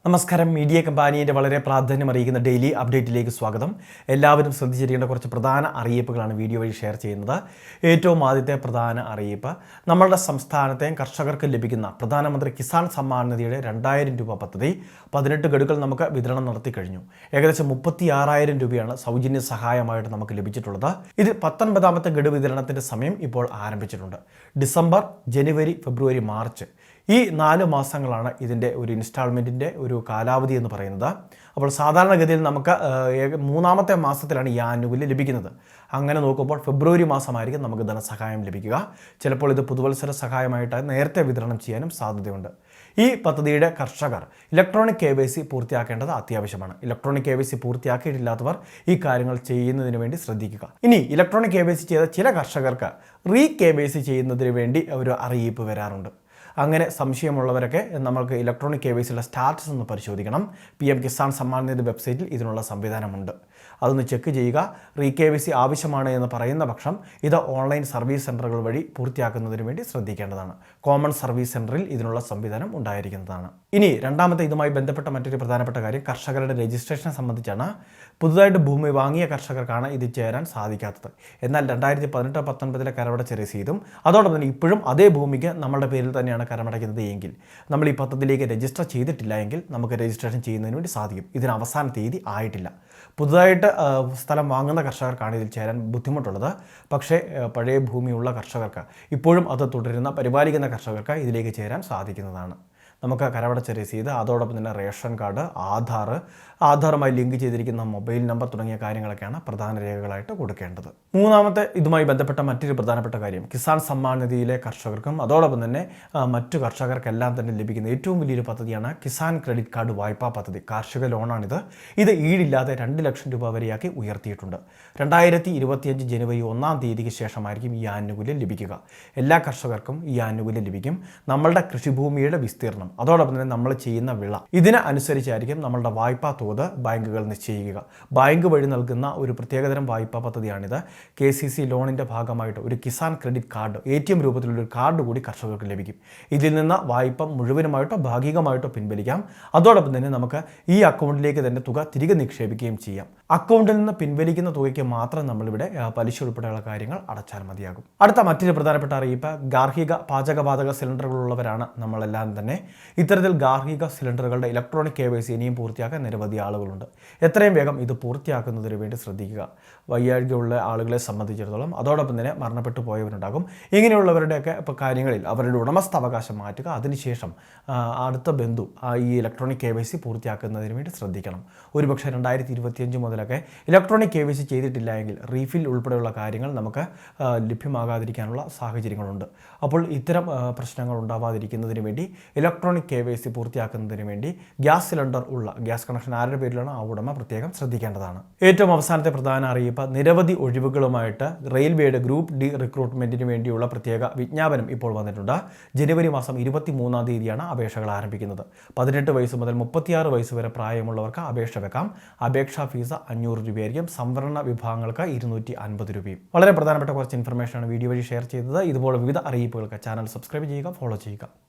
നമസ്കാരം. മീഡിയ കമ്പാനിയുടെ വളരെ പ്രാധാന്യമറിയിക്കുന്ന ഡെയിലി അപ്ഡേറ്റിലേക്ക് സ്വാഗതം. എല്ലാവരും ശ്രദ്ധിച്ചിരിക്കേണ്ട കുറച്ച് പ്രധാന അറിയിപ്പുകളാണ് വീഡിയോ വഴി ഷെയർ ചെയ്യുന്നത്. ഏറ്റവും ആദ്യത്തെ പ്രധാന അറിയിപ്പ്, നമ്മളുടെ സംസ്ഥാനത്തെ കർഷകർക്ക് ലഭിക്കുന്ന പ്രധാനമന്ത്രി കിസാൻ സമ്മാൻ നിധിയുടെ 2000 രൂപ പദ്ധതി 18 ഗഡുക്കൾ നമുക്ക് വിതരണം നടത്തി കഴിഞ്ഞു. ഏകദേശം 36,000 രൂപയാണ് സൗജന്യ സഹായമായിട്ട് നമുക്ക് ലഭിച്ചിട്ടുള്ളത്. ഇതിൽ 19ാമത്തെ ഗഡു വിതരണത്തിൻ്റെ സമയം ഇപ്പോൾ ആരംഭിച്ചിട്ടുണ്ട്. ഡിസംബർ, ജനുവരി, ഫെബ്രുവരി, മാർച്ച് ഈ 4 മാസങ്ങളാണ് ഇതിൻ്റെ ഒരു ഇൻസ്റ്റാൾമെൻറ്റിൻ്റെ ഒരു കാലാവധി എന്ന് പറയുന്നത്. അപ്പോൾ സാധാരണഗതിയിൽ നമുക്ക് 3ാമത്തെ മാസത്തിലാണ് ഈ ആനുകൂല്യം ലഭിക്കുന്നത്. അങ്ങനെ നോക്കുമ്പോൾ ഫെബ്രുവരി മാസമായിരിക്കും നമുക്ക് ധനസഹായം ലഭിക്കുക. ചിലപ്പോൾ ഇത് പുതുവത്സര സഹായമായിട്ട് നേരത്തെ വിതരണം ചെയ്യാനും സാധ്യതയുണ്ട്. ഈ പദ്ധതിയുടെ കർഷകർ ഇലക്ട്രോണിക് KYC പൂർത്തിയാക്കേണ്ടത് അത്യാവശ്യമാണ്. ഇലക്ട്രോണിക് KYC പൂർത്തിയാക്കിയിട്ടില്ലാത്തവർ ഈ കാര്യങ്ങൾ ചെയ്യുന്നതിന് വേണ്ടി ശ്രദ്ധിക്കുക. ഇനി ഇലക്ട്രോണിക് KYC ചെയ്ത ചില കർഷകർക്ക് KYC ചെയ്യുന്നതിന് വേണ്ടി ഒരു അറിയിപ്പ് വരാറുണ്ട്. അങ്ങനെ സംശയമുള്ളവരൊക്കെ നമുക്ക് ഇലക്ട്രോണിക് KYCയുടെ സ്റ്റാറ്റസ് ഒന്ന് പരിശോധിക്കണം. PM കിസാൻ സമ്മാൻ നിധി വെബ്സൈറ്റിൽ ഇതിനുള്ള സംവിധാനമുണ്ട്. അതൊന്ന് ചെക്ക് ചെയ്യുക. KYC ആവശ്യമാണ് എന്ന് പറയുന്ന പക്ഷം ഇത് ഓൺലൈൻ സർവീസ് സെൻ്ററുകൾ വഴി പൂർത്തിയാക്കുന്നതിന് വേണ്ടി ശ്രദ്ധിക്കേണ്ടതാണ്. കോമൺ സർവീസ് സെൻ്ററിൽ ഇതിനുള്ള സംവിധാനം ഉണ്ടായിരിക്കുന്നതാണ്. ഇനി രണ്ടാമത്തെ ഇതുമായി ബന്ധപ്പെട്ട മറ്റൊരു പ്രധാനപ്പെട്ട കാര്യം കർഷകരുടെ രജിസ്ട്രേഷനെ സംബന്ധിച്ചാണ്. പുതുതായിട്ട് ഭൂമി വാങ്ങിയ കർഷകർക്കാണ് ഇത് ചേരാൻ സാധിക്കാത്തത്. എന്നാൽ 2018-19 കരമടച്ച രസീതും അതോടൊപ്പം തന്നെ ഇപ്പോഴും അതേ ഭൂമിക്ക് നമ്മളുടെ പേരിൽ തന്നെയാണ് കരമടയ്ക്കുന്നത് എങ്കിൽ നമ്മൾ ഈ പദ്ധതിയിലേക്ക് രജിസ്റ്റർ ചെയ്തിട്ടില്ല എങ്കിൽ നമുക്ക് രജിസ്ട്രേഷൻ ചെയ്യുന്നതിന് വേണ്ടി സാധിക്കും. ഇതിന് അവസാന തീയതി ആയിട്ടില്ല. പുതുതായിട്ട് സ്ഥലം വാങ്ങുന്ന കർഷകർക്കാണ് ഇതിൽ ചേരാൻ ബുദ്ധിമുട്ടുള്ളത്. പക്ഷേ പഴയ ഭൂമിയുള്ള കർഷകർക്ക് ഇപ്പോഴും അത് തുടരുന്ന പരിപാലിക്കുന്ന കർഷകർക്ക് ഇതിലേക്ക് ചേരാൻ സാധിക്കുന്നതാണ്. നമുക്ക് കരമടച്ച രസീത്, അതോടൊപ്പം തന്നെ റേഷൻ കാർഡ്, ആധാറുമായി ലിങ്ക് ചെയ്തിരിക്കുന്ന മൊബൈൽ നമ്പർ തുടങ്ങിയ കാര്യങ്ങളൊക്കെയാണ് പ്രധാന രേഖകളായിട്ട് കൊടുക്കേണ്ടത്. മൂന്നാമത്തെ ഇതുമായി ബന്ധപ്പെട്ട മറ്റൊരു പ്രധാനപ്പെട്ട കാര്യം കിസാൻ സമ്മാൻ നിധിയിലെ കർഷകർക്കും അതോടൊപ്പം തന്നെ മറ്റു കർഷകർക്കെല്ലാം തന്നെ ലഭിക്കുന്ന ഏറ്റവും വലിയൊരു പദ്ധതിയാണ് കിസാൻ ക്രെഡിറ്റ് കാർഡ് വായ്പാ പദ്ധതി. കാർഷിക ലോണാണിത്. ഇത് ഈടില്ലാതെ 2 ലക്ഷം രൂപ വരെയാക്കി ഉയർത്തിയിട്ടുണ്ട്. 2025 ജനുവരി 1-ാം തീയതിക്ക് ശേഷമായിരിക്കും ഈ ആനുകൂല്യം ലഭിക്കുക. എല്ലാ കർഷകർക്കും ഈ ആനുകൂല്യം ലഭിക്കും. നമ്മളുടെ കൃഷിഭൂമിയുടെ വിസ്തീർണം, അതോടൊപ്പം തന്നെ നമ്മൾ ചെയ്യുന്ന വിള, ഇതിന് അനുസരിച്ചായിരിക്കും നമ്മളുടെ വായ്പാ തോത് ബാങ്കുകൾ നിശ്ചയിക്കുക. ബാങ്ക് വഴി നൽകുന്ന ഒരു പ്രത്യേകതരം വായ്പാ പദ്ധതിയാണിത്. KCC ലോണിൻ്റെ ഭാഗമായിട്ട് ഒരു കിസാൻ ക്രെഡിറ്റ് കാർഡ്, ATM രൂപത്തിലുള്ളൊരു കാർഡ് കൂടി കർഷകർക്ക് ലഭിക്കും. ഇതിൽ നിന്ന് വായ്പ മുഴുവനുമായിട്ടോ ഭാഗികമായിട്ടോ പിൻവലിക്കാം. അതോടൊപ്പം തന്നെ നമുക്ക് ഈ അക്കൗണ്ടിലേക്ക് തന്നെ തുക തിരികെ നിക്ഷേപിക്കുകയും ചെയ്യാം. അക്കൗണ്ടിൽ നിന്ന് പിൻവലിക്കുന്ന തുകയ്ക്ക് മാത്രം നമ്മളിവിടെ പലിശ ഉൾപ്പെടെയുള്ള കാര്യങ്ങൾ അടച്ചാൽ മതിയാകും. അടുത്ത മറ്റൊരു പ്രധാനപ്പെട്ട അറിയിപ്പ്, ഗാർഹിക പാചകവാതക സിലിണ്ടറുകളുള്ളവരാണ് നമ്മളെല്ലാം തന്നെ. ഇത്തരത്തിൽ ഗാർഹിക സിലിണ്ടറുകളുടെ ഇലക്ട്രോണിക് KYC ഇനിയും പൂർത്തിയാക്കാൻ നിരവധി ആളുകളുണ്ട്. എത്രയും വേഗം ഇത് പൂർത്തിയാക്കുന്നതിന് വേണ്ടി ശ്രദ്ധിക്കുക. വയ്യാഴ്കയുള്ള ആളുകളെ സംബന്ധിച്ചിടത്തോളം, അതോടൊപ്പം തന്നെ മരണപ്പെട്ടു പോയവരുണ്ടാകും. ഇങ്ങനെയുള്ളവരുടെയൊക്കെ കാര്യങ്ങളിൽ അവരുടെ ഉടമസ്ഥാവകാശം മാറ്റുക. അതിനുശേഷം അടുത്ത ബന്ധു ഈ ഇലക്ട്രോണിക് KYC പൂർത്തിയാക്കുന്നതിന് വേണ്ടി ശ്രദ്ധിക്കണം. ഒരുപക്ഷെ 2025 മുതലൊക്കെ ഇലക്ട്രോണിക് KYC ചെയ്തിട്ടില്ല എങ്കിൽ റീഫിൽ ഉൾപ്പെടെയുള്ള കാര്യങ്ങൾ നമുക്ക് ലഭ്യമാകാതിരിക്കാനുള്ള സാഹചര്യങ്ങളുണ്ട്. അപ്പോൾ ഇത്തരം പ്രശ്നങ്ങൾ ഉണ്ടാവാതിരിക്കുന്നതിന് വേണ്ടി ഇലക്ട്രോണിക് KYC പൂർത്തിയാക്കുന്നതിന് വേണ്ടി ഗ്യാസ് സിലിണ്ടർ ഉള്ള ഗ്യാസ് കണക്ഷൻ ആരുടെ പേരിലാണ് ആ ഉടമ പ്രത്യേകം ശ്രദ്ധിക്കേണ്ടതാണ്. ഏറ്റവും അവസാനത്തെ പ്രധാന അറിയിപ്പ്, നിരവധി ഒഴിവുകളുമായിട്ട് റെയിൽവേയുടെ ഗ്രൂപ്പ് D റിക്രൂട്ട്മെൻറ്റിന് വേണ്ടിയുള്ള പ്രത്യേക വിജ്ഞാപനം ഇപ്പോൾ വന്നിട്ടുണ്ട്. ജനുവരി മാസം 23-ാം തീയതിയാണ് അപേക്ഷകൾ ആരംഭിക്കുന്നത്. 18 വയസ്സ് മുതൽ 36 വയസ്സ് വരെ പ്രായമുള്ളവർക്ക് അപേക്ഷ വെക്കാം. അപേക്ഷാ ഫീസ് 500 രൂപയായിരിക്കും. സംവരണ വിഭാഗങ്ങൾക്ക് 250 രൂപയും. വളരെ പ്രധാനപ്പെട്ട കുറച്ച് ഇൻഫർമേഷനാണ് വീഡിയോ വഴി ഷെയർ ചെയ്തത്. ഇതുപോലെ വിവിധ അറിയിപ്പുകൾക്ക് ചാനൽ സബ്സ്ക്രൈബ് ചെയ്യുക, ഫോളോ ചെയ്യുക.